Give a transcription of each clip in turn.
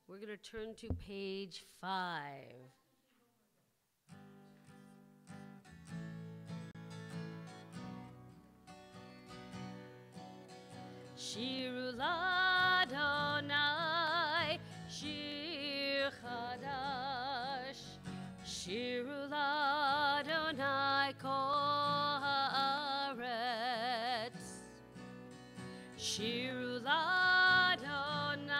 We're going to turn to page 5. Shiru Ladonai, Shir Chadash, Shiru Ladonai Kol Haaretz, Shiru Ladonai,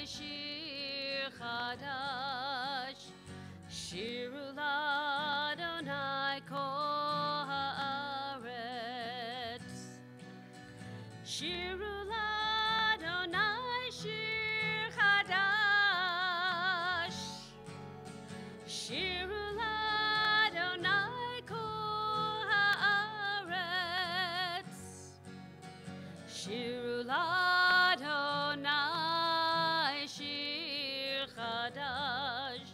Shir Chadash, Shiru Ladonai Kol Haaretz, Shiru Ladonai Shir Chadash, Shiru Ladonai Kol Haaretz, Shiru Ladonai Shir Chadash,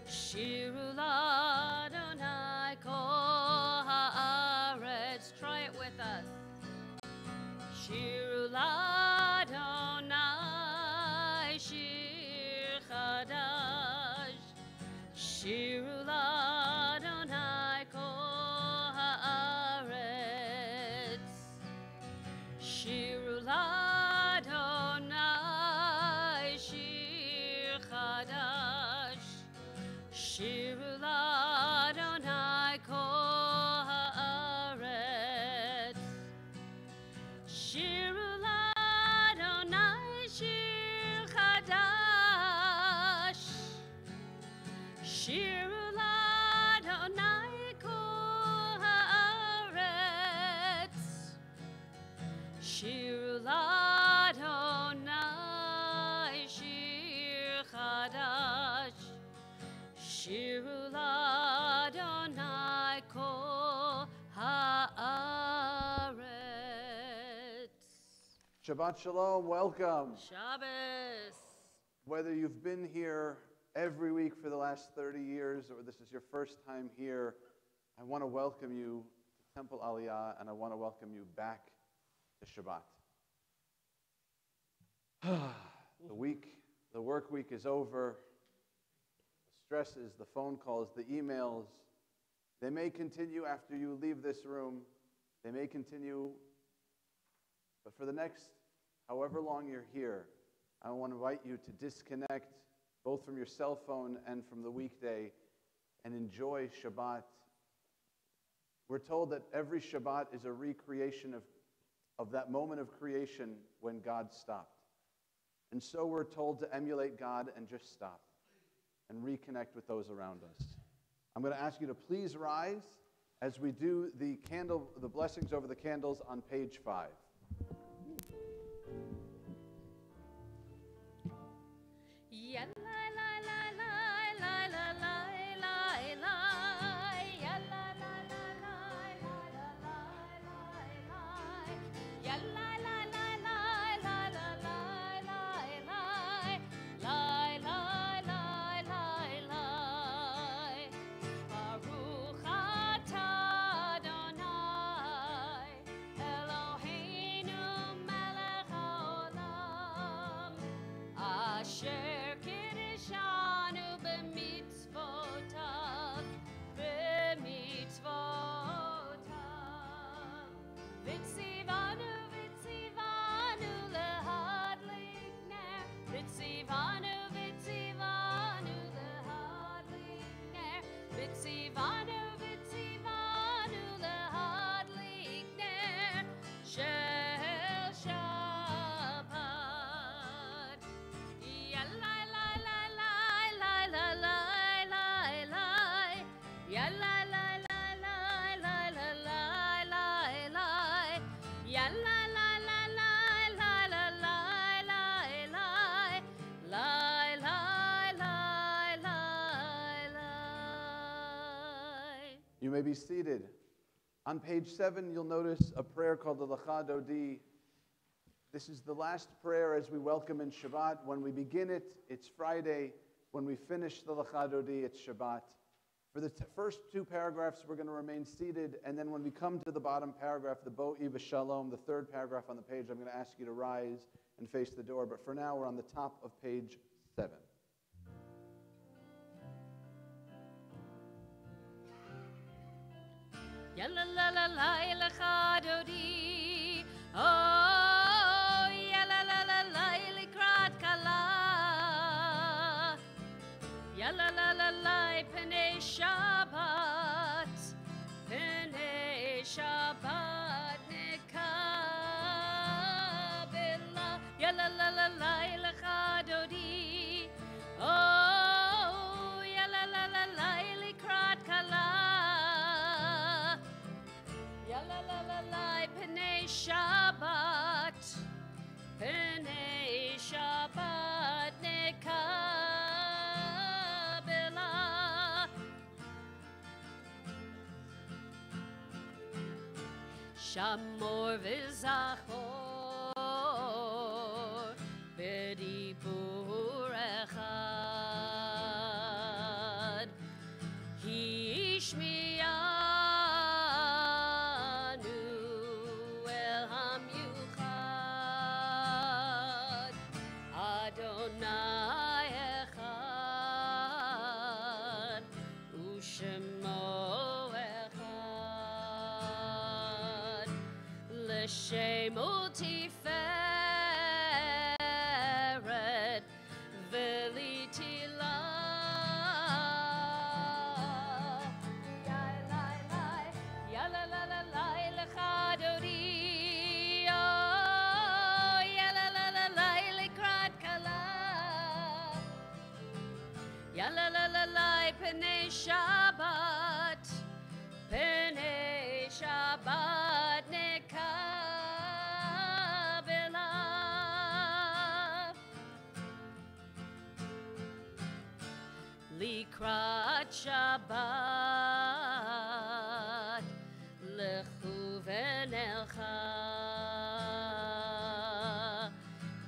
Shiru Ladonai Kol Haaretz. Try it with us. Shiru Ladonai Shir Chadash, Shiru Ladonai Kol Haaretz, Shiru Ladonai Shir Chadash, Shiru Ladonai Kol Haaretz, Shiru Ladonai Shir Chadash, Shiru Ladonai Kol Haaretz, Shiru Ladonai Shir Chadash, Shiru Ladonai Kol Haaretz. Shabbat Shalom, welcome. Shabbos. Whether you've been here every week for the last 30 years or this is your first time here, I want to welcome you to Temple Aliyah and I want to welcome you back to Shabbat. The work week is over. The stresses, the phone calls, the emails, they may continue after you leave this room. They may continue, but for the next however long you're here, I want to invite you to disconnect both from your cell phone and from the weekday and enjoy Shabbat. We're told that every Shabbat is a recreation of that moment of creation when God stopped. And so we're told to emulate God and just stop and reconnect with those around us. I'm going to ask you to please rise as we do the blessings over the candles on page 5. Eloheinu melech You may be seated. On page 7, you'll notice a prayer called the Lecha Dodi. This is the last prayer as we welcome in Shabbat. When we begin it, it's Friday. When we finish the Lecha Dodi, it's Shabbat. For the first 2 paragraphs, we're going to remain seated, and then when we come to the bottom paragraph, the Bo'i V'Shalom, the 3rd paragraph on the page, I'm going to ask you to rise and face the door. But for now, we're on the top of page 7. Yalla la la la Lecha Dodi. Oh, yalla la la la Likrat Kala. Yalla la la la Pnei Shabbat. Pnei Shabbat Nekabela. Yalla la la la Lecha Dodi. Oh, yalla la la la Likrat Kala. Yalla la la la Pnei Shabbat. Pnei Shabbat Nekabela. Shamor v'zachor b'dibur echad. Hishmiyanu el hamyuchad. Adonai echad u'shemo echad. L'shemo tiferet v'litila. Yalla la la la Lecha Dodi. Oh, yalla la la la Likrat Kala. Yalla la la la Pnei Shabbat. Pnei Shabbat Nekabela. Likrat Shabbat. Lechu v'nelcha.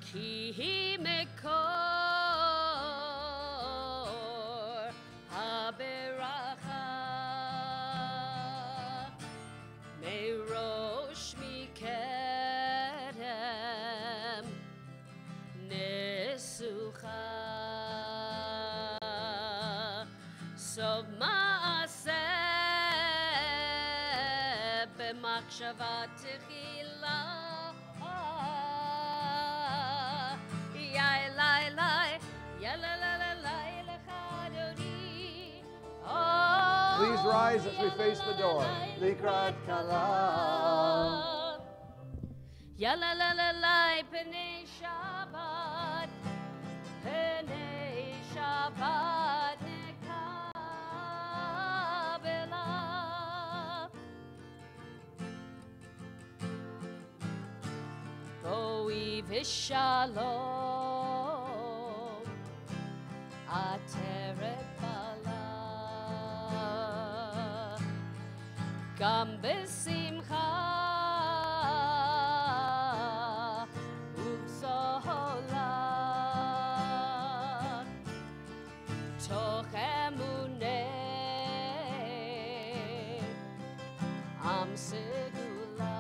Ki hi mekor haberacha. Merosh mikedem nesucha. Sov ma'aseh b'machshava techila. Yai lai lai, yalla la la la Lecha Dodi. Oh, Please rise as we face the door. Likrat Kala. Yalla la la la Pnei Shabbat. Pnei Shabbat Nekabela. Bo'i V'Shalom. Ateret Bala. Gam B'Simcha. U'B'Sola. Toch emuneh. Am Segula.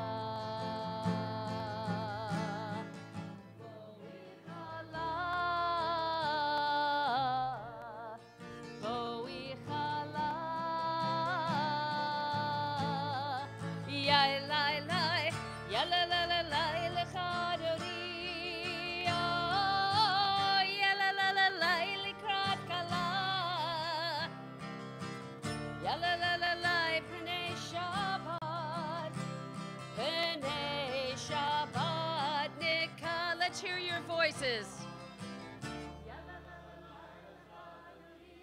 Bo'i chala. Yai lai lai, yalla la la la Lecha Dodi. Oh, yalla la la la Likrat Kala. Yalla la la la Pnei Shabbat. Pnei Shabbat Nika. Let's hear your voices. Yalla la la la Lecha Dodi.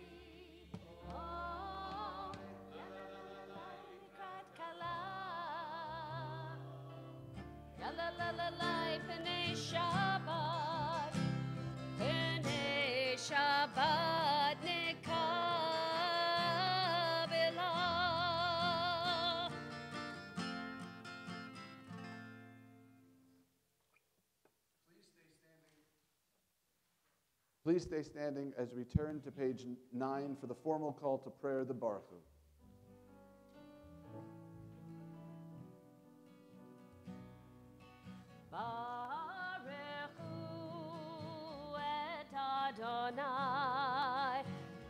Oh, yalla la la la Likrat Kala. Yalla la la la Pnei Shabbat. Pnei Shabbat Nekabela. Please stay standing as we turn to page 9 for the formal call to prayer, the Baruch Hu. Baruch Hu et Adonai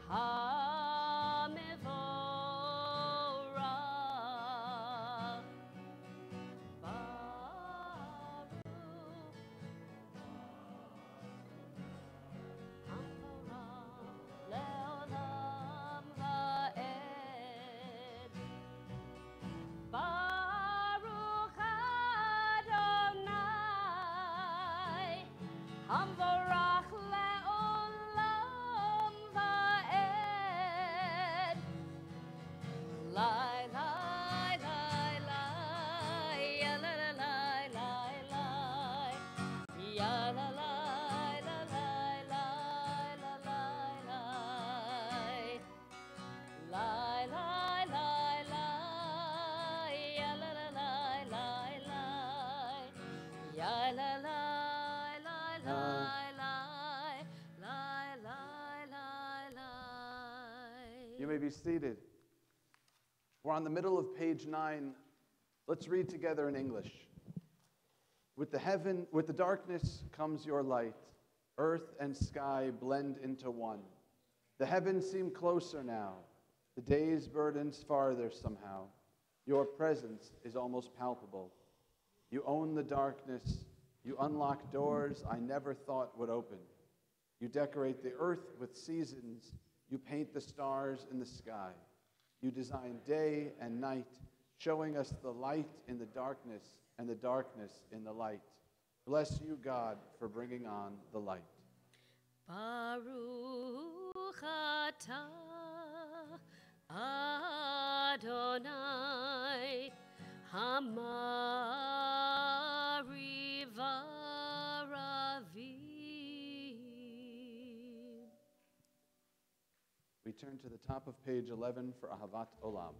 HaMevorach. Baruch HaMevorach le'olam va'ed. Baruch Adonai HaMevorach le'olam va'ed. Lai, lai, lai, lai, ya la la lai, lai, lai, ya la lai, la lai, lai, la lai, lai. Lai, lai, lai, lai, ya la la lai, lai, lai, ya la lai, lai, lai, lai, lai, lai, lai, lai. You may be seated. We're on the middle of page 9. Let's read together in English. With the darkness comes your light. Earth and sky blend into one. The heavens seem closer now. The day's burdens farther somehow. Your presence is almost palpable. You own the darkness. You unlock doors I never thought would open. You decorate the earth with seasons. You paint the stars in the sky. You design day and night, showing us the light in the darkness and the darkness in the light. Bless you, God, for bringing on the light. Baruch atah Adonai Hamariva Ravim. We turn to the top of page 11 for Ahavat Olam.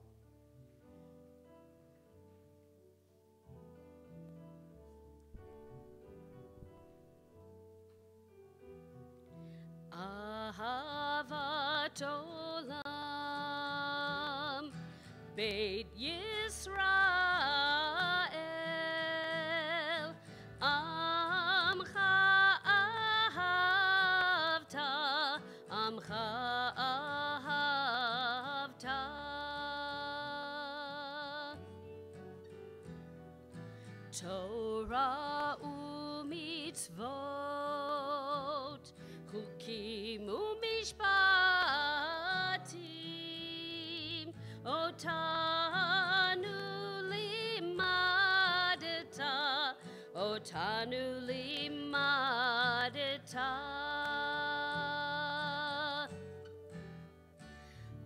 Ahavat Olam Beit Yisrael Amcha ahavta Amcha ahavta Torah u'mitzvot Chukim u'mishpatim Otanu limadeta Otanu limadeta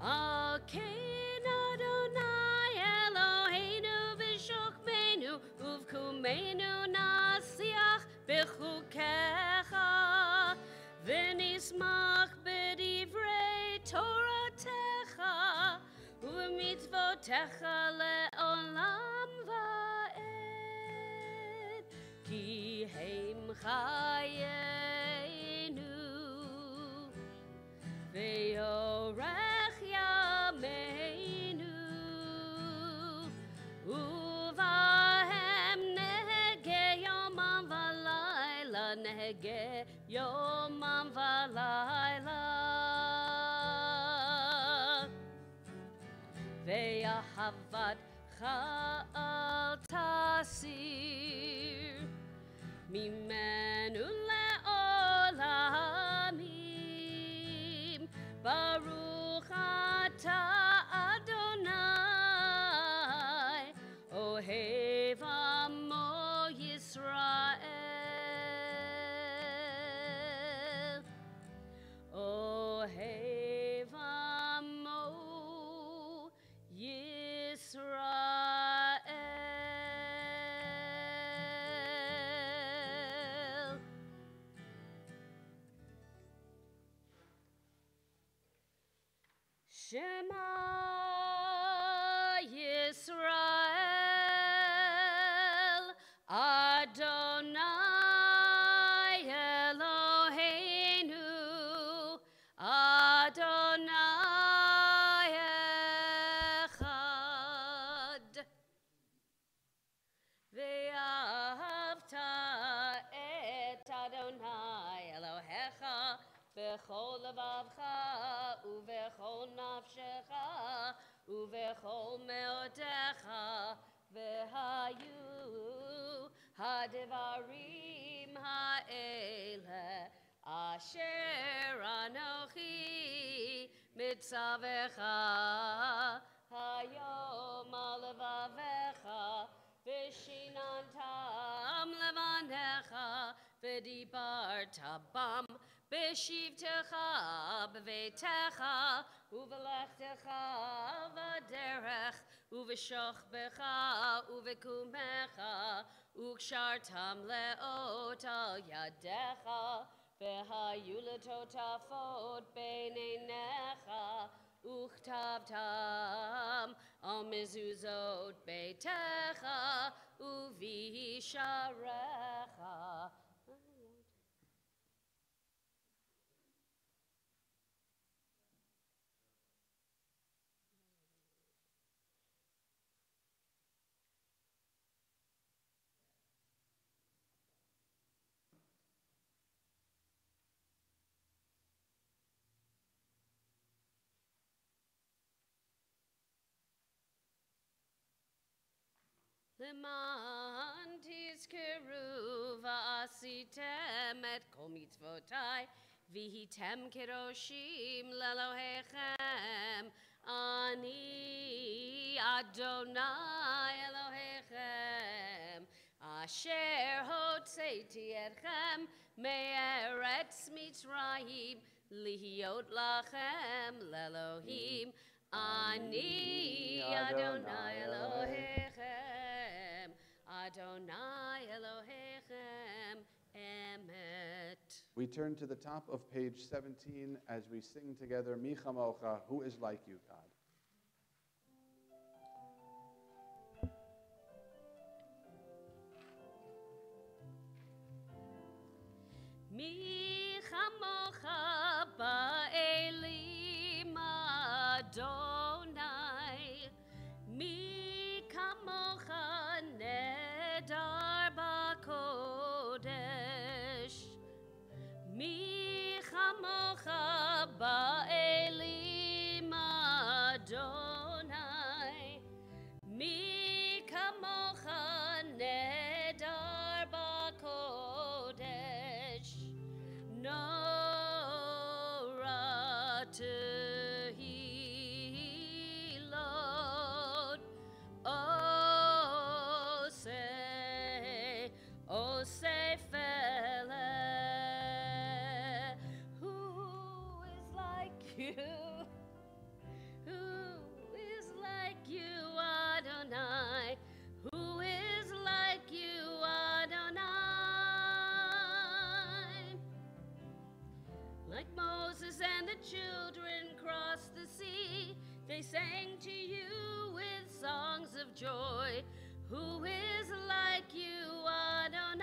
Akein Adonai Eloheinu v'shokmeinu uvkumeinu nasiach b'chukecha v'nismach b'divrei Toratecha u'mitzvotecha le'olam va'ed ki heim chayenu ve'yorech yameinu uvahem nehege yomam v'layla nehege yomam v'layla ve'ahavat cha'al tasir mimenu le'olamim Baruch atah Adonai Ohev amo Yisrael Ohev amo Yisrael. Shema Yisrael Adonai Eloheinu bechol levavcha, uvechol nafshecha, uvechol meotecha, vehayu hadivarim ha'ele, asher anochi mitzavecha, hayom alevavecha, vishinantam levanecha, v'dibarta bam, b'shivtecha b'veitecha, uvelechtecha v'derech, uv'shochbecha uv'kumecha, ukshartam leot al yadecha, v'hayu letotafot beinenecha, uchtavtam al mezuzot beitecha, uvisharecha. Leman tizkeru va'asitem et kol mitzvotai, v'hitem kedoshim lelohechem, ani Adonai Elohechem, asher hotzeiti etchem me'eretz Mitzrayim, lihiot lachem lelohim, ani Adonai Elohechem, Adonai Elohechem, emet. We turn to the top of page 17 as we sing together, Mi Chamocha, who is like you, God. Mi chamocha ba'elim Adonai, mi kamocha nedar ba'kodesh, mi chamocha ba'elim Adonai, mi kamocha nedar ba'kodesh, Nora tehilot, Osei fele. Who is like you? Who is like you, Adonai? Who is like you, Adonai? Like Moses and the children crossed the sea, they sang to you with songs of joy. Who is like you, Adonai?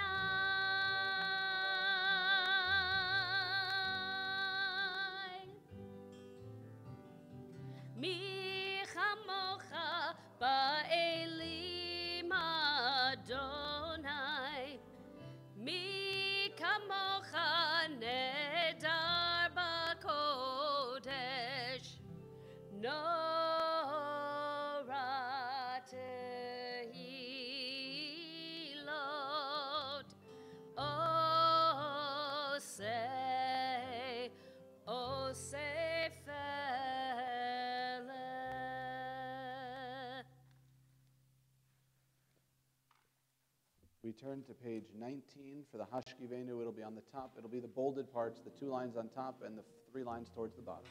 Mi chamocha ba'elim Adonai, mi kamocha nedar ba'kodesh, Nora tehilot, Osei fele. We turn to page 19 for the Hashkivenu. It'll be on the top. It'll be the bolded parts, the 2 lines on top and the 3 lines towards the bottom.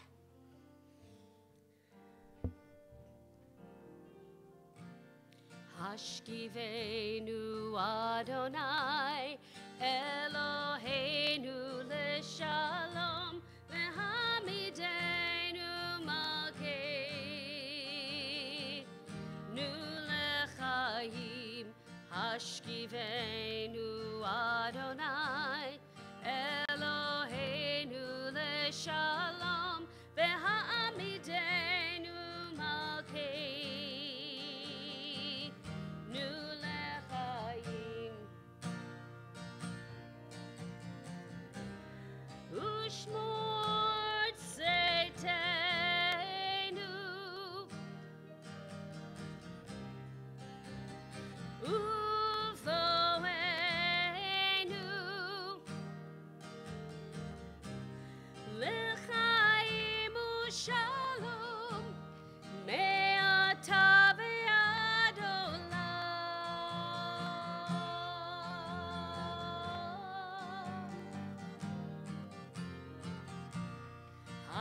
Hashkivenu Adonai, Eloheinu leshalom, v'hamidenu malkeinu lechaim. Hashkivenu Adonai, Eloheinu leshalom, v'hamidenu malkeinu lechaim. Ushmo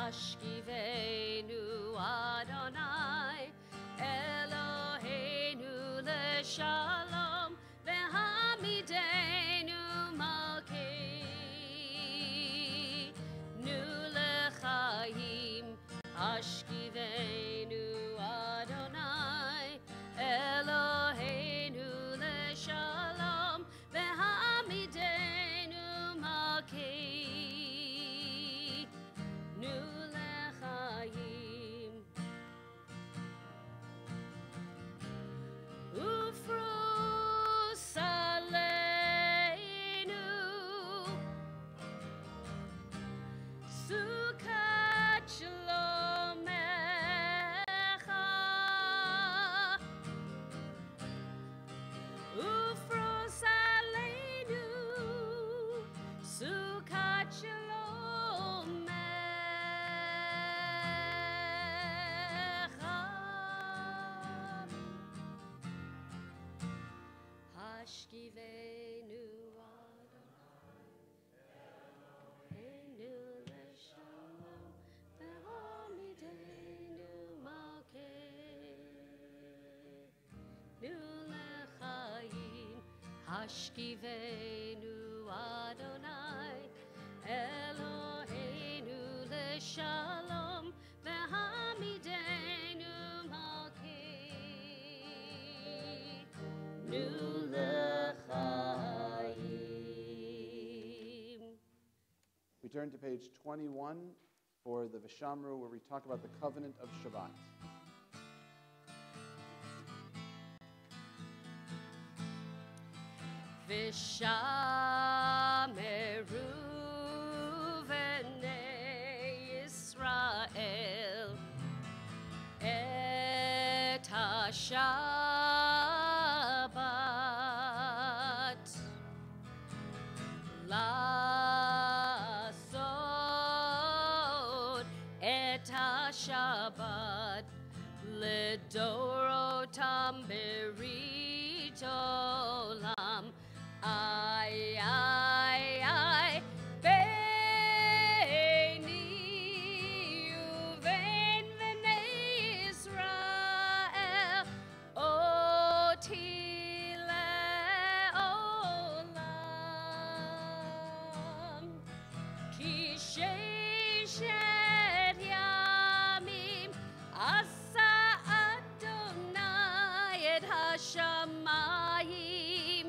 Hashkivenu Adonai, Eloheinu leshalom, vehamidenu malkeinu lechaim. Hashkivenu Adonai, Eloheinu leshalom, vehamidenu malkeinu lechaim. Ufrus aleinu sukat shlomecha. Ufrus aleinu sukat shlomecha. Hashkivenu Adonai, leshalom, vehamidenu malkeinu lechaim. Hashkivenu Adonai, Eloheinu leshalom, vehamidenu malkeinu lechaim. We turn to page 21 for the Vishamru, where we talk about the covenant of Shabbat. Vishameru v'nei Yisrael et HaShabbat Lasot et HaShabbat Lidorotam berit olam. Ay, ay, ay, beini uven v'nei Yisrael, oti le'olam. Ki sheshet yamim asa Adonai et hashamayim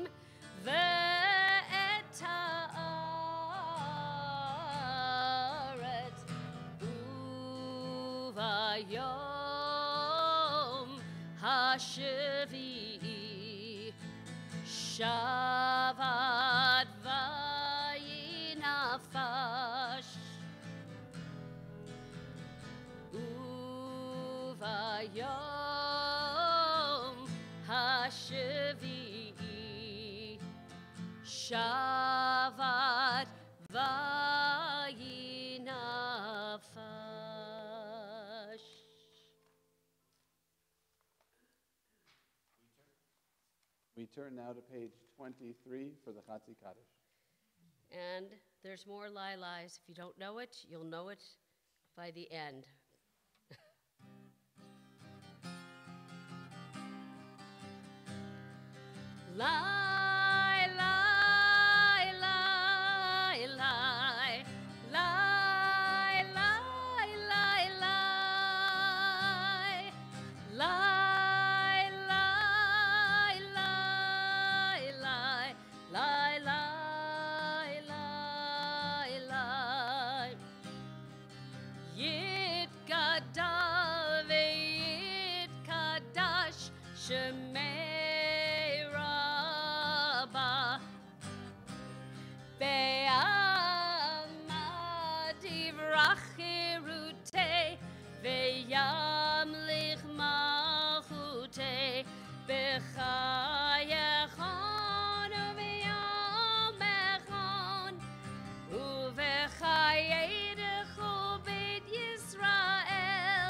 ve'et haaretz uvayom hashvi'i shavat vayinafash uvayom hashvi'i shavat vayinafash. We turn now to page 23 for the Chatzi Kaddish. And there's more lies. If you don't know it, you'll know it by the end. Lie, lie, lie, lie, lie, lie, lie, lie, lie, lie, lie, lie, lie, lie, lie, lie. Yit gadal ve'yit kadash shemei rabba be'alma divrach chirutei ve'yamlich malchutei b'chayechon uve'yamechon uve'chayedechu beit Yisrael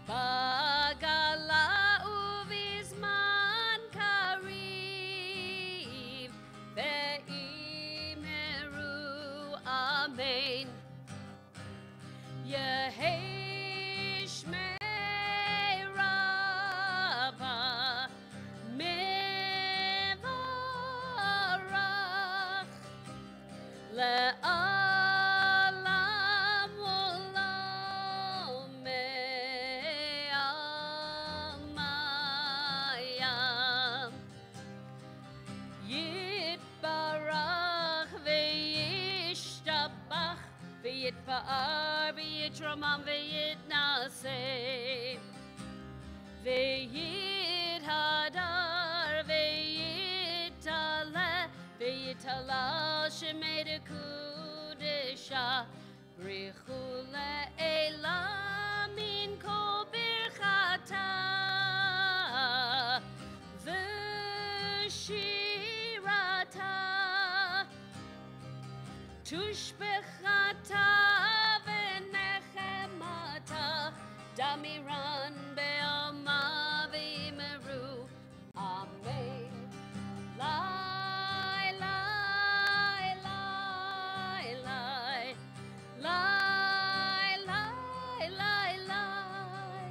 bagala uvizman kariv ve'imeru amen Yehesh Merabah Mevarach Le'alam Olam Me'amayam Yitbarach Ve'yishtabach Ve'yitpa'ar Ve'yitramam Ve'yitnaseh Ve'yithadar Ve'yitaleh Ve'yitala Shemei Kudesha Brichu Le'elam Min Kol Birchata V'shirata Tushbechata V'nechemata Damiran Be'alma V'yimeru Amen. Lai, lai, lai, lai. Lai, lai, lai, lai.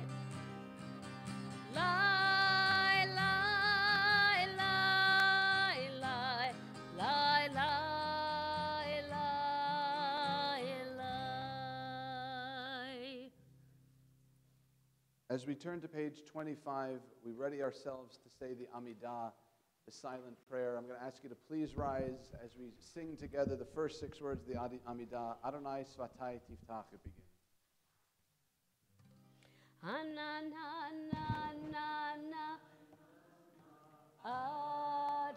Lai, lai, lai, lai. Lai, lai, lai, lai. As we turn to page 25, we ready ourselves to say the Amidah, the silent prayer. I'm going to ask you to please rise as we sing together the first 6 words of the Amidah. Adonai Svatai Tiftach. It begins. Ananana Adonai.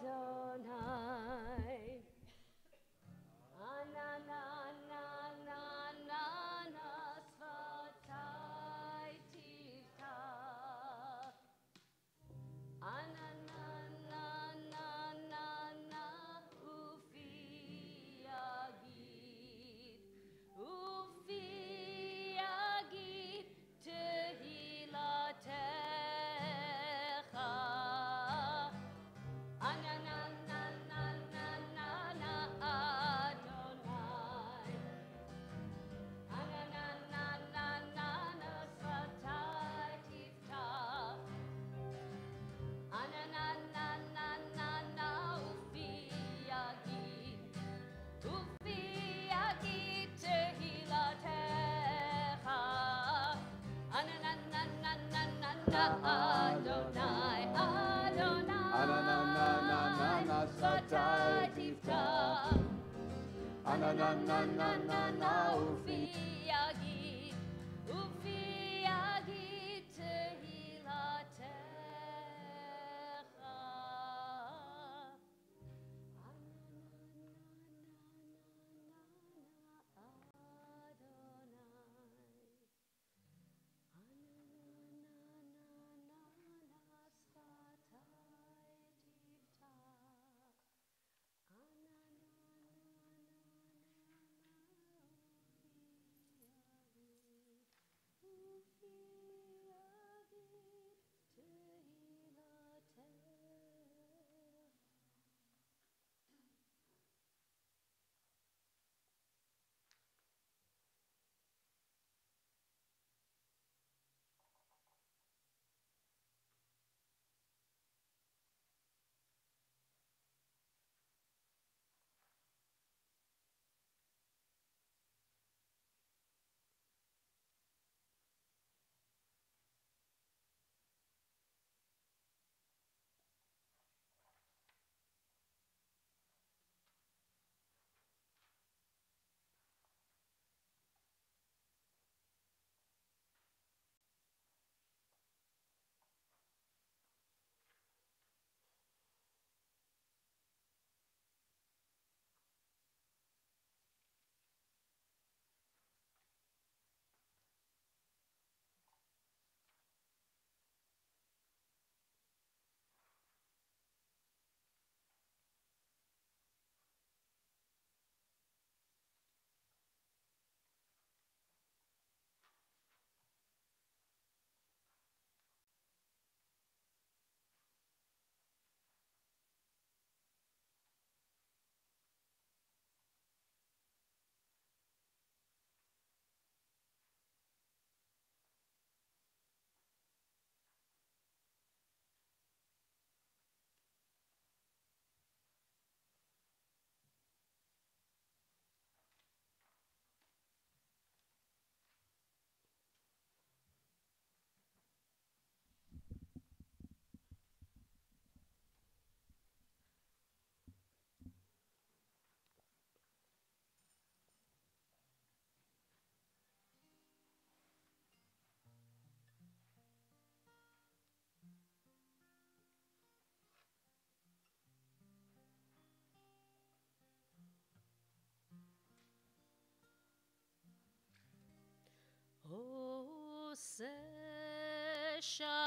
Ananana Svatai Tiftach. Ananana Ufi Yagid Tehilatecha. Ananana Adonai. Ananana Svatai Tiftach. Ananana Ufi Yagid Tehilatecha. Ananana Adonai, Adonai, Svatai Tiftach. Ananana Ufi Yagid Tehilatecha.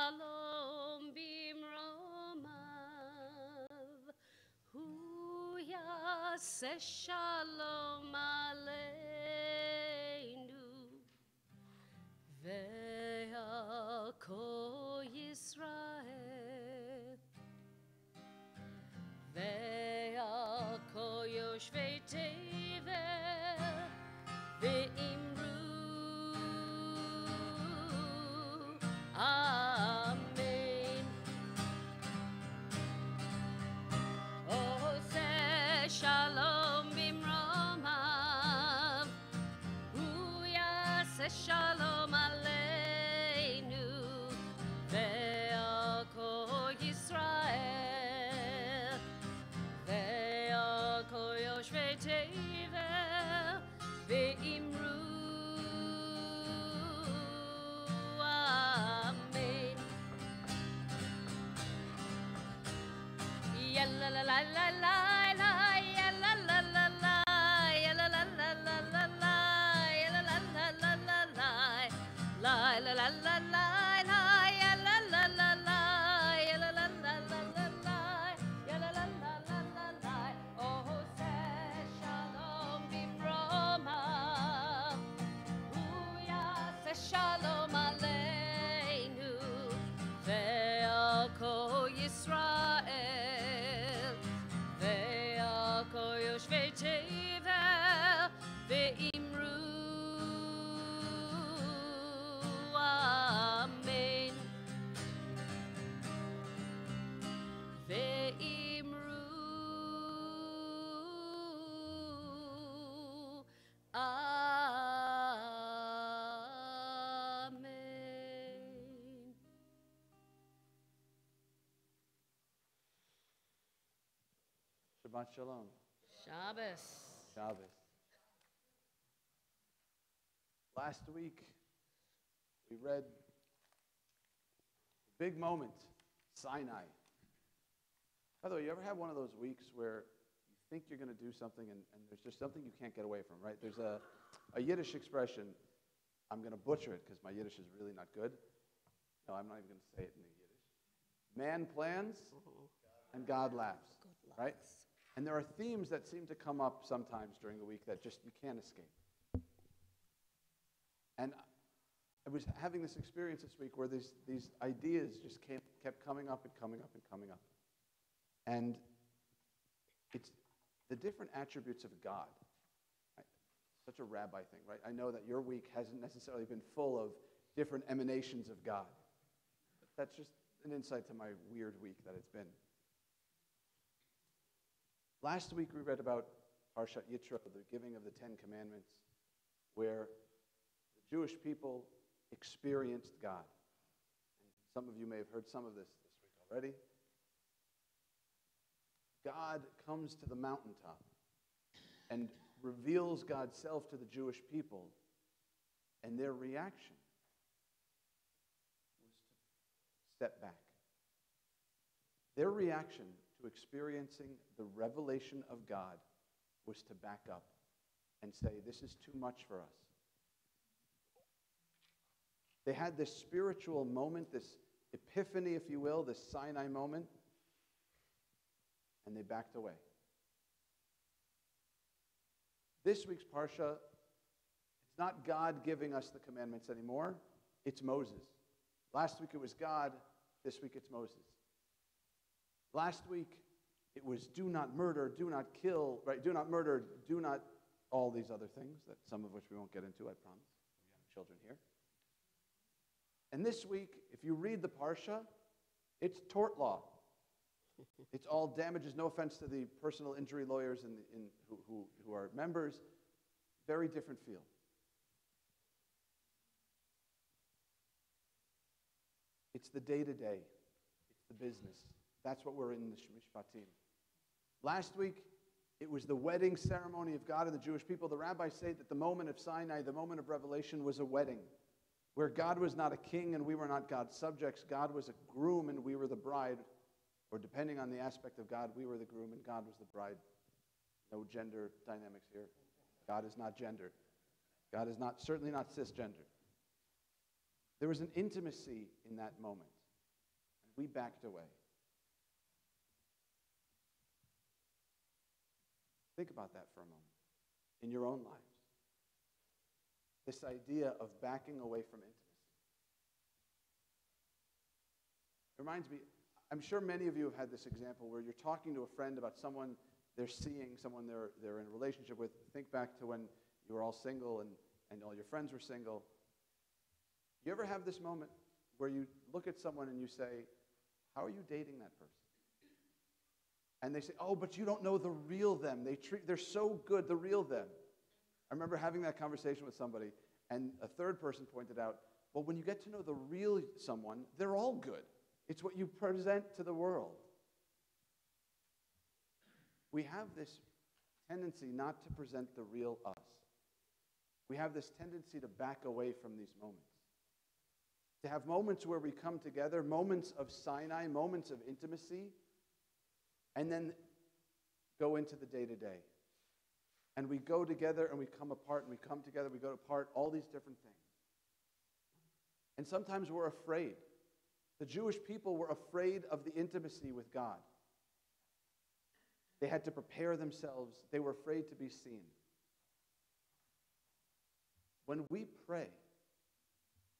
shalom bimromav. Hu yaseh shalom aleinu. Ve'al Yisrael. Ve'al kol yoshvei tevel. Ve'imru Amen. Oseh shalom bimromav. Hu yaseh shalom aleinu. Ve'al kol Yisrael. Ve'al kol yoshvei tevel. Ve'imru Amen. Yalla la la la la la, yalla la la la, yalla la la la la la, yalla la la la la la, la la la la la la, yalla la la la, yalla la la la la la, yalla la la la la la. Oh, say shalom bimromav. Hu yaseh shalom aleinu. Ve'al kol Yisrael. Ve'al kol yoshvei tevel. Ve'imru Amen. Ve'imru Amen. Shabbat Shalom. Shabbos. Shabbos. Last week, we read the big moment, Sinai. By the way, you ever have one of those weeks where you think you're going to do something and there's just something you can't get away from, right? There's a Yiddish expression. I'm going to butcher it because my Yiddish is really not good. No, I'm not even going to say it in the Yiddish. Man plans and God laughs, right? And there are themes that seem to come up sometimes during the week that just you can't escape. And I was having this experience this week where these ideas just kept coming up and coming up and coming up. And it's the different attributes of God. Right? Such a rabbi thing, right? I know that your week hasn't necessarily been full of different emanations of God. That's just an insight to my weird week that it's been. Last week we read about Parshat Yitro, the giving of the Ten Commandments, where the Jewish people experienced God. And some of you may have heard some of this week already. God comes to the mountaintop and reveals God's self to the Jewish people, and their reaction was to step back. Their reaction to experiencing the revelation of God was to back up and say, this is too much for us. They had this spiritual moment, this epiphany, if you will, this Sinai moment, and they backed away. This week's Parsha, it's not God giving us the commandments anymore, it's Moses. Last week it was God, this week it's Moses. Last week it was do not murder, do not kill, right? Do not murder, do not all these other things, that some of which we won't get into, I promise. We have children here. And this week, if you read the Parsha, it's tort law. It's all damages, no offense to the personal injury lawyers who are members. Very different feel. It's the day-to-day. It's the business. That's what we're in the Mishpatim. Last week, it was the wedding ceremony of God and the Jewish people. The rabbis say that the moment of Sinai, the moment of revelation, was a wedding, where God was not a king and we were not God's subjects. God was a groom and we were the bride. Or depending on the aspect of God, we were the groom and God was the bride. No gender dynamics here. God is not gender. God is certainly not cisgender. There was an intimacy in that moment. we backed away. Think about that for a moment in your own lives. This idea of backing away from intimacy. It reminds me, I'm sure many of you have had this example where you're talking to a friend about someone they're seeing, someone they're in a relationship with. Think back to when you were all single and all your friends were single. You ever have this moment where you look at someone and you say, how are you dating that person? And they say, oh, but you don't know the real them. They're so good, the real them. I remember having that conversation with somebody, and a third person pointed out, well, when you get to know the real someone, they're all good. It's what you present to the world. We have this tendency not to present the real us. We have this tendency to back away from these moments. To have moments where we come together, moments of Sinai, moments of intimacy, and then go into the day-to-day. And we go together and we come apart, and we come together, we go apart, all these different things. And sometimes we're afraid. The Jewish people were afraid of the intimacy with God. They had to prepare themselves. They were afraid to be seen. When we pray,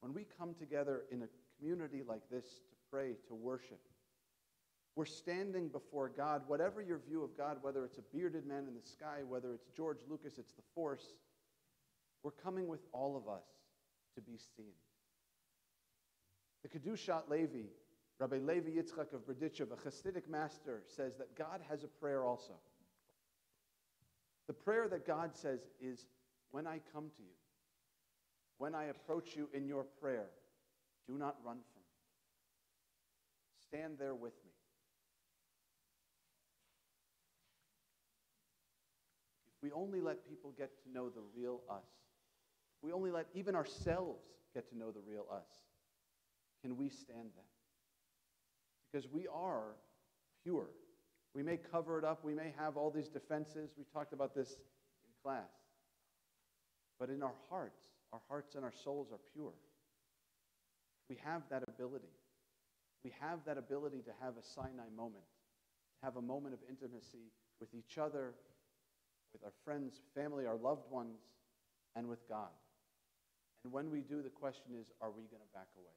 when we come together in a community like this to pray, to worship, we're standing before God, whatever your view of God, whether it's a bearded man in the sky, whether it's George Lucas, it's the Force, we're coming with all of us to be seen. The Kedushat Levi, Rabbi Levi Yitzchak of Berdichev, a Hasidic master, says that God has a prayer also. The prayer that God says is, when I come to you, when I approach you in your prayer, do not run from me. Stand there with me. If we only let people get to know the real us, if we only let even ourselves get to know the real us, can we stand that? Because we are pure. We may cover it up. We may have all these defenses. We talked about this in class. But in our hearts and our souls are pure. We have that ability. We have that ability to have a Sinai moment, to have a moment of intimacy with each other, with our friends, family, our loved ones, and with God. And when we do, the question is, are we going to back away?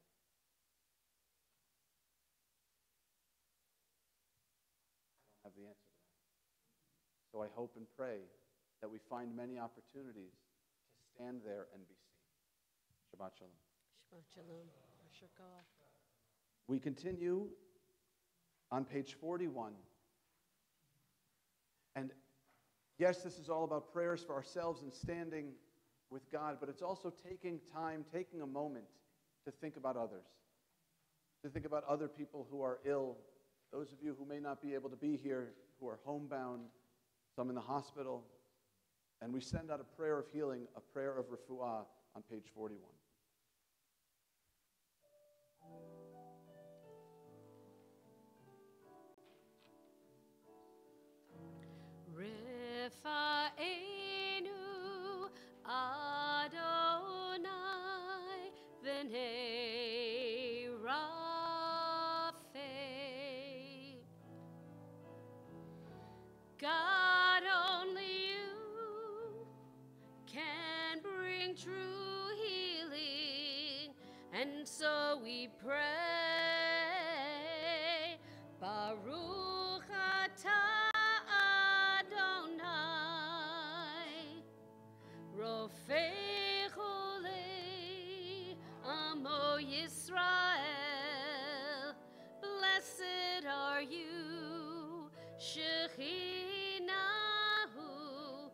I don't have the answer to that. So I hope and pray that we find many opportunities to stand there and be seen. Shabbat Shalom. Shabbat Shalom. Asher Koach. We continue on page 41. And yes, this is all about prayers for ourselves and standing with God, but it's also taking time, taking a moment to think about others, to think about other people who are ill, those of you who may not be able to be here, who are homebound, some in the hospital. And we send out a prayer of healing, a prayer of refuah on page 41. Refa'enu Adonai v'nei Rapha. God, only you can bring true healing, and so we pray. Baruch atah Adonai, Rofei Cholei Amo Yisrael. Blessed are you, Shekhinah, who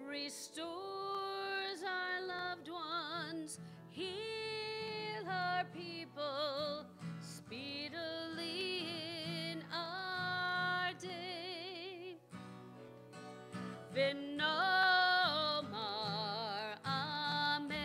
restores our loved ones. Heal our people speedily in our day. V'nomar amen.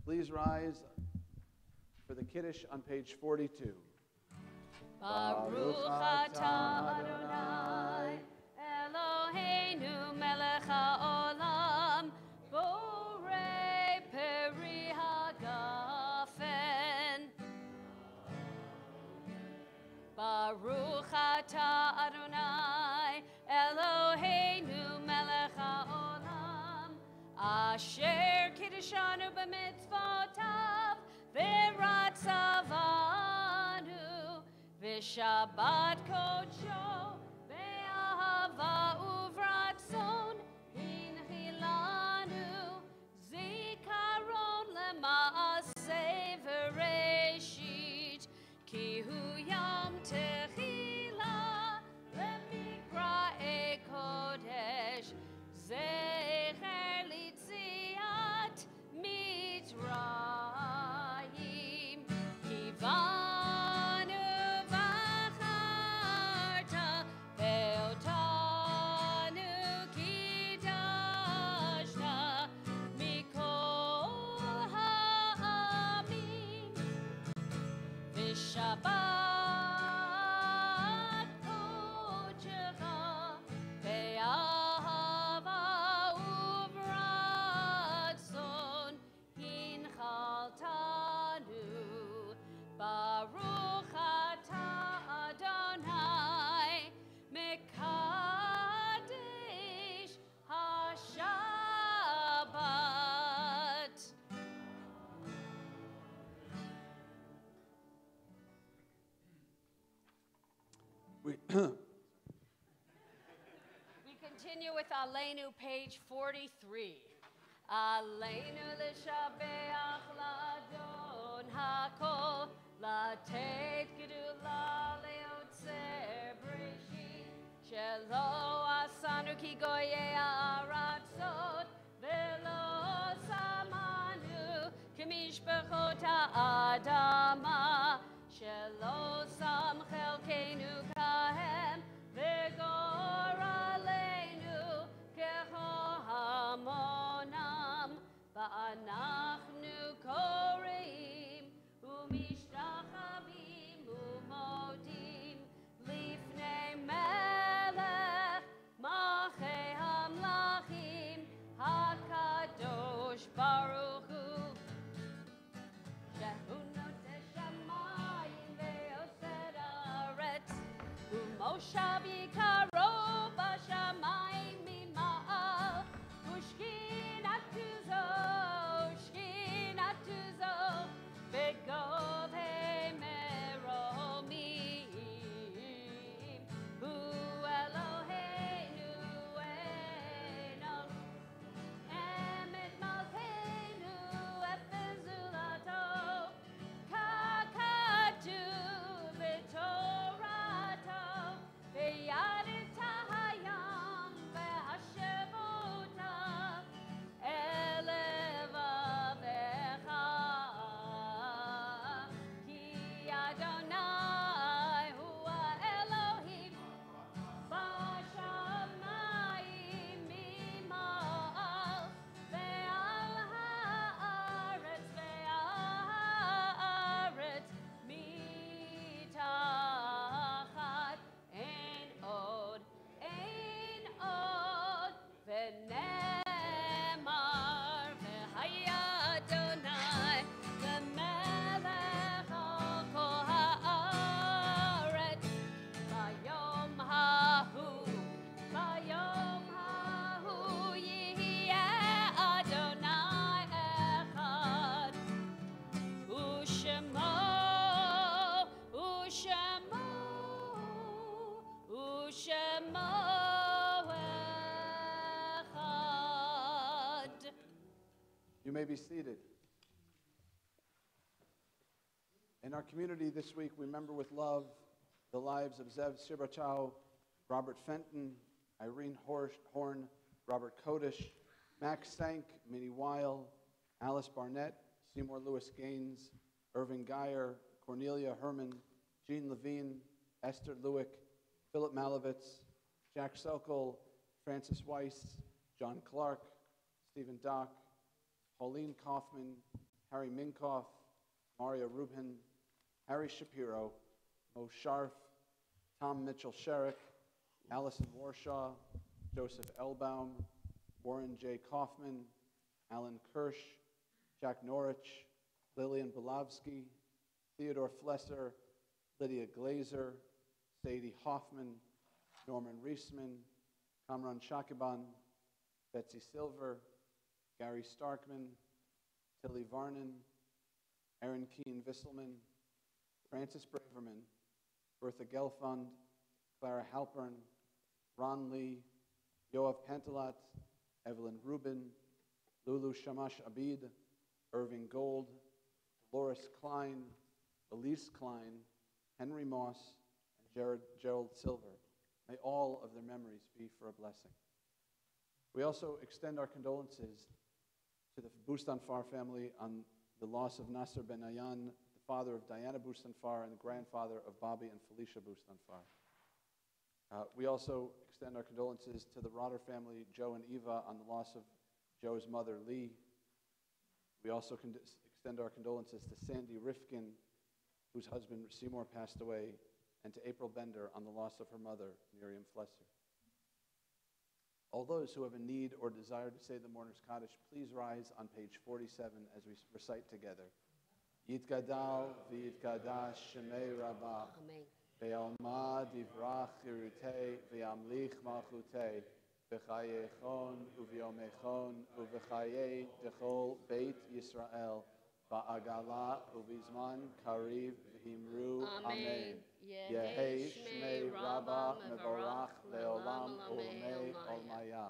Please rise for the Kiddush on page 42. Baruch atah Adonai, Eloheinu melech haolam, borei peri hagafen. Baruch atah Adonai, Eloheinu melech haolam, asher kiddishanu b'mitzvotav, v'ratzavanu, v'shabbat kodsho, v'ahava uvratzon, hinchilanu, zikaron lema'aseh v'reshit, ki hu yom techila, lemikra kodesh, zecher litziat mitzrayim, kivanu v'acharta, ve'otanu kidashta, mikol ha'amim, v'shabbat kodecha, ve'ahava uvratzon, hinchaltanu, baruch atah Adonai, mekadesh hashabbat. We continue with Aleinu, page 43. Aleinu l'shabeach l'adon hakol, latet gedula leotzer breshit, shelo asanu ki goyei ha'aratzot, velo samanu k'mishpachot ha'adama, shelo sam chelkeinu kahem, v'gor aleinu kehohamonam, va'anachnu koreim umishtachavim umodim lifnei melech malchei hamlachim hakadosh baruch hu. Shehu noteh shamayim ve'oseh haaretz, umoshav yikaro b'shamayim mima'al, ushkinatu zo, v'govei meromim, hu Eloheinu enos, emet malkeinu efezulato, kakadu v'torato, v'yadita hayam v'hashevota, elevavecha, ki Adonai hua Elohim, bashamayim mima'al, ve'al ha'aretz mitachat, ein od v'nemar v'haya Adonai lemelech al kol ha'aretz, bayom hahu yihyeh Adonai echad, ushemo echad. You may be seated. In our community this week, we remember with love the lives of Zev Shibrachow, Robert Fenton, Irene Horn, Robert Kodish, Max Sank, Minnie Weil, Alice Barnett, Seymour Lewis Gaines, Irving Geyer, Cornelia Herman, Jean Levine, Esther Lewick, Philip Malovitz, Jack Sokol, Francis Weiss, John Clark, Stephen Dock, Pauline Kaufman, Harry Minkoff, Maria Rubin, Harry Shapiro, Mo Sharf, Tom Mitchell-Sherrick, Allison Warshaw, Joseph Elbaum, Warren J. Kaufman, Alan Kirsch, Jack Norwich, Lillian Belavsky, Theodore Flesser, Lydia Glazer, Sadie Hoffman, Norman Reisman, Kamran Shakiban, Betsy Silver, Gary Starkman, Tilly Varnon, Aaron Keane Visselman, Francis Braverman, Bertha Gelfund, Clara Halpern, Ron Lee, Yoav Pantalat, Evelyn Rubin, Lulu Shamash Abid, Irving Gold, Dolores Klein, Elise Klein, Henry Moss, and Gerald Silver. May all of their memories be for a blessing. We also extend our condolences to the Bustanfar family on the loss of Nasser Ben Ayan, the father of Diana Bustanfar and the grandfather of Bobby and Felicia Bustanfar. We also extend our condolences to the Rotter family, Joe and Eva, on the loss of Joe's mother, Lee. We also extend our condolences to Sandy Rifkin, whose husband, Seymour, passed away, and to April Bender on the loss of her mother, Miriam Flesser. All those who have a need or desire to say the Mourner's Kaddish, please rise on page 47 as we recite together. Yitgadal v'yitgadash shemei Rabbah. Amen. Ve'alma divrach chirutei ve'amlich malchutei v'chayechon u'v'yomechon u'v'chayei dechol beit Yisrael ba'agala u'vizman kariv v'imru amen. Yehei shmei Rabbah mevorach leolam u'mei olmaya.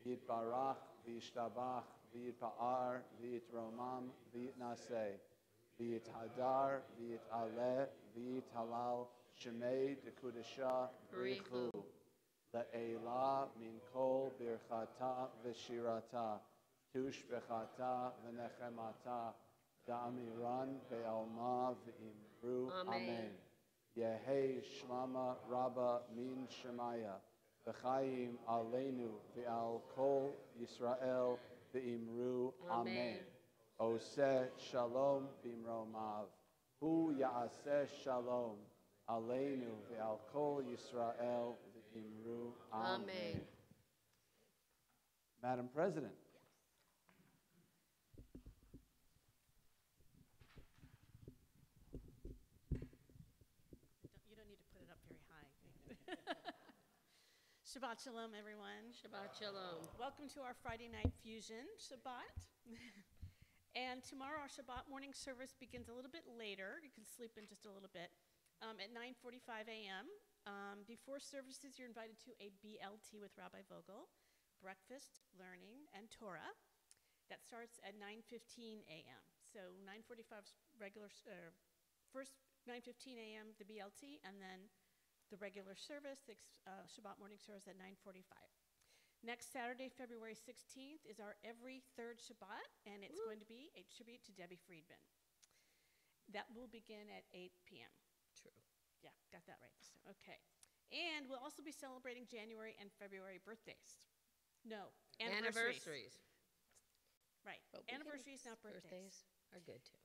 Yitbarach v'yishtabach v'yitpa'ar v'yitromam v'yitnaseh. V'yithadar v'yit'aleh v'yithalal shemei dekudesha brichu. Le'ela min kol birchata v'shirata tushbechata v'nechemata da'amiran be'alma v'imru amen. Yehei shlama rabba min shemaya v'chayim aleinu v'al kol Yisrael v'imru amen. Oseh shalom bimromav, hu ya'aseh shalom aleinu ve'al kol Yisrael v'imru amen. Amen. Madam President. You don't need to put it up very high. Shabbat Shalom, everyone. Shabbat Shalom. Welcome to our Friday night fusion Shabbat. And tomorrow our Shabbat morning service begins a little bit later. You can sleep in just a little bit at 9:45 a.m. Before services, you're invited to a BLT with Rabbi Vogel, breakfast, learning, and Torah. That starts at 9:15 a.m. So 9:45 regular, first 9:15 a.m. the BLT, and then the regular service, the Shabbat morning service at 9:45. Next Saturday, February 16th, is our every third Shabbat, and it's going to be a tribute to Debbie Friedman. That will begin at 8 p.m. True. Yeah, got that right this time. Okay. And we'll also be celebrating January and February birthdays. No, anniversaries. Right. But we can- Anniversaries, not birthdays. Are good too.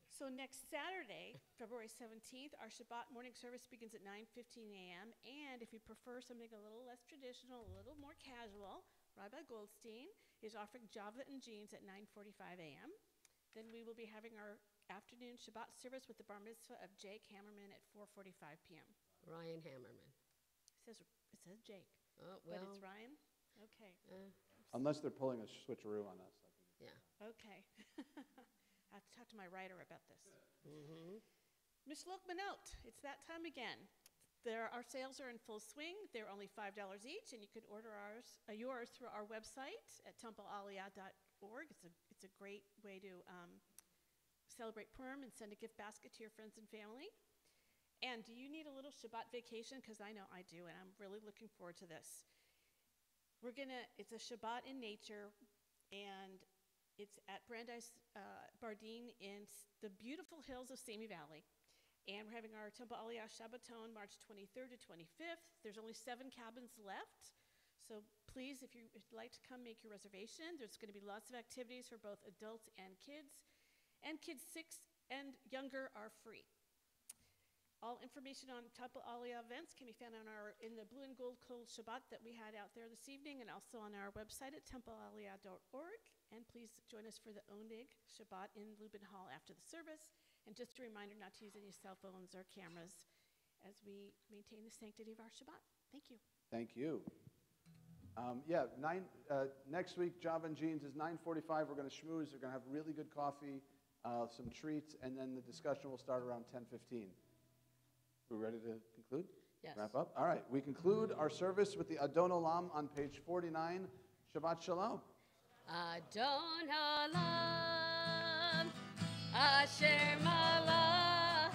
So next Saturday, February 17th, our Shabbat morning service begins at 9:15 a.m. And if you prefer something a little less traditional, a little more casual, Rabbi Goldstein is offering Java and jeans at 9:45 a.m. Then we will be having our afternoon Shabbat service with the bar mitzvah of Jake Hammerman at 4:45 p.m. Ryan Hammerman. It says Jake, Oh, but well. it's Ryan? Okay. Unless they're pulling a switcheroo on us. Yeah. Okay. I have to talk to my writer about this. Mm-hmm. Mishloach Manot, it's that time again. Our sales are in full swing. They're only $5 each, and you can order yours through our website at templealiyah.org. It's a great way to celebrate Purim and send a gift basket to your friends and family. And do you need a little Shabbat vacation? Because I know I do, and I'm really looking forward to this. It's a Shabbat in nature, and it's at Brandeis Bardeen in the beautiful hills of Sami Valley. And we're having our Temple Aliyah Shabbaton March 23rd to 25th. There's only 7 cabins left. So please, if you'd like to come, make your reservation. There's going to be lots of activities for both adults and kids. and kids 6 and younger are free. All information on Temple Aliyah events can be found in the blue and gold Kol Shabbat that we had out there this evening, and also on our website at templealiyah.org. And please join us for the Oneg Shabbat in Lubin Hall after the service. And just a reminder not to use any cell phones or cameras as we maintain the sanctity of our Shabbat. Thank you. Thank you. Next week, Java and Jeans is 9:45. We're going to schmooze. We're going to have really good coffee, some treats, and then the discussion will start around 10:15. We're ready to conclude? Yes. Wrap up? All right. We conclude our service with the Adon Olam on page 49. Shabbat Shalom. Adon Olam, Asher Malach,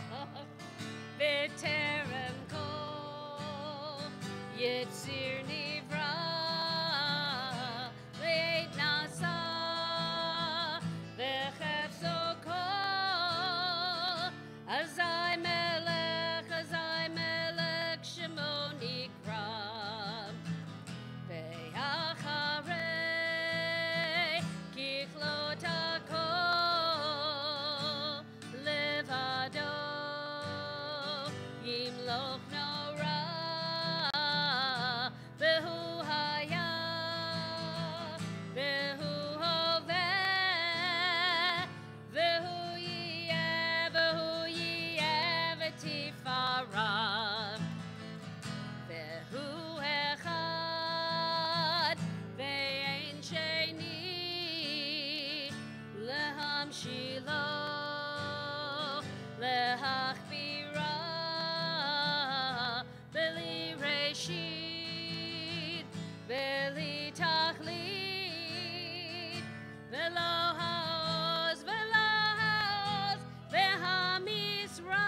V'terem Kol, Yitzir Nivra, Leit Nasa, V'chefzo Kol, Azai Melech, Shemo Nikra, Ve'acharei, Kichlot HaKol, Levado, Yimloch Nora, Vehu Haya, Vehu Hoveh, Vehu Yeh V'tifarav, Vehu Echad, Ve'ein Sheni, Lehamshilo, Lehachbira, Beli Reshit, Beli Tachlit, Velo Haoz, Vehamisra.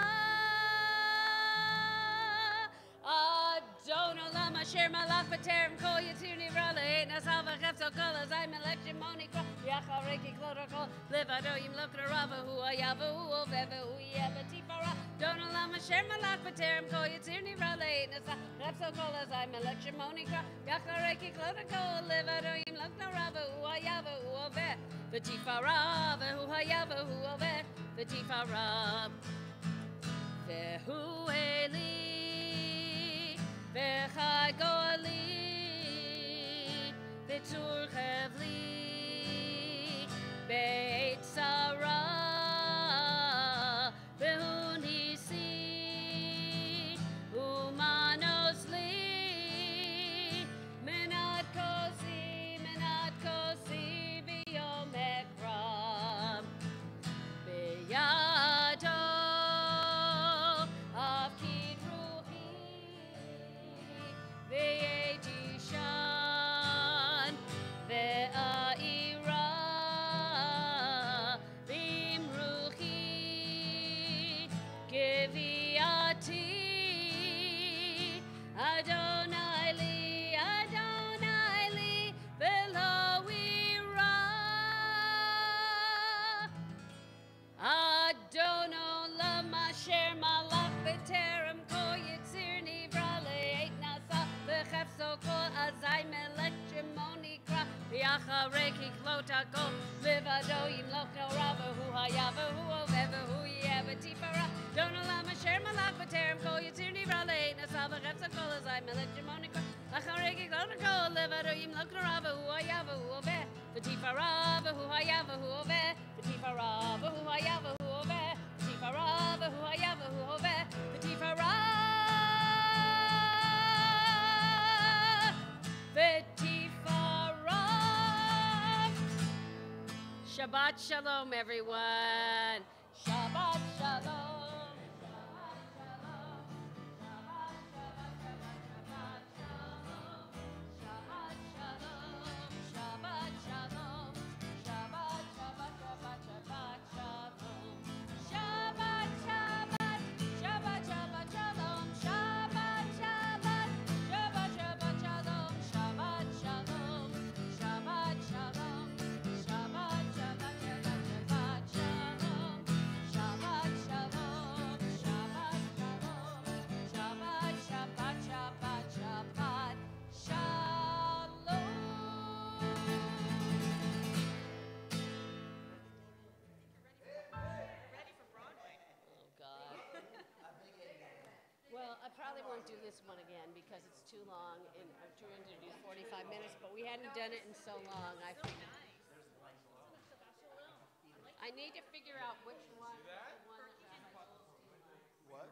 Adon Olam Asher Malach V'terem Kol Yitzir Nivra Le'et Nasav V'chefzo Kol Azai Melech Shemoni Kol Yacharei Kiklot HaKol Levado Yimloch Nora V'hu Haya V'hu Hoveh V'hu Yeh V'tifara Adon Olam Asher Malach V'terem Kol Yitzir Nivra Le'et Nasav V'chefzo Kol Azai Melech Shemoni Kol Yacharei Kiklot HaKol Levado Yimloch Nora V'hu Haya V'hu Hoveh V'tifara V'hu Haya V'hu Hoveh V'tifara Vehu Eli V'chai Goali V'tzur Chevli Beit Sarah Vehu Nisi Umanos Li Menat Kosi B'yom Ekram B'yado Avkid Ruhi Ve'etishan Ve'aira Bimruchi Kiviati Adonai li Velo ira Adon Olam Asher Malach V'terem Kol Yitzir Nivra Le'et Nasa V'chefzo Kol Azai Melech Shemoni Kra V'yacharei Kiklot HaKol Levado Yimloch Nora V'hu Haya V'hu Hoveh V'hu Yeh V'tifara Adon Olam Asher Malach V'terem Kol Yitzir Nivra Le'et Nasa V'chefzo Kol Azai Melech Shemoni Kra V'yacharei Kiklot HaKol Levado Yimloch Nora V'hu Haya V'hu Hoveh V'tifara V'hu Haya V'hu Hoveh V'tifara V'hu Haya V'hu Hoveh V'tifara V'hu Haya V'hu Hoveh V'tifara V'tifara. Shabbat Shalom, everyone. Shabbat Shalom. Shabbat Shalom. do this one again because it's too long, and I'm trying to do 45 minutes, but we hadn't done it in so long. I need to figure out which one. The one that What?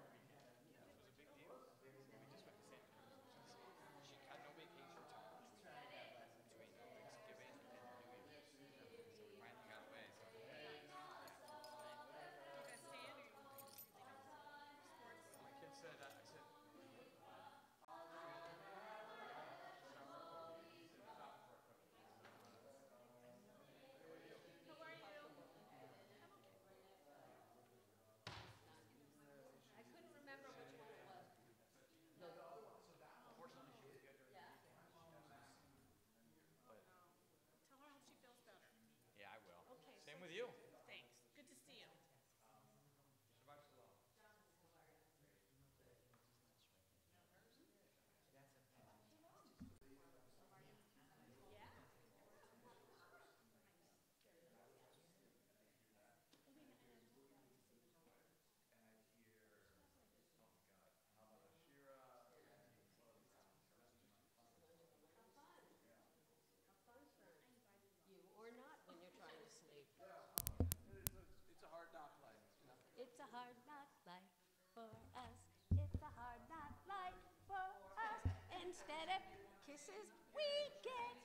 I couldn't remember which one it was. Tell her how she feels better. Yeah, I will. Okay. Same with you. Thanks. Good to see you. You or not when you're trying to sleep. It's a hard knock life. It's a hard knock life for us. It's a hard knock life for us. Instead of kisses, we get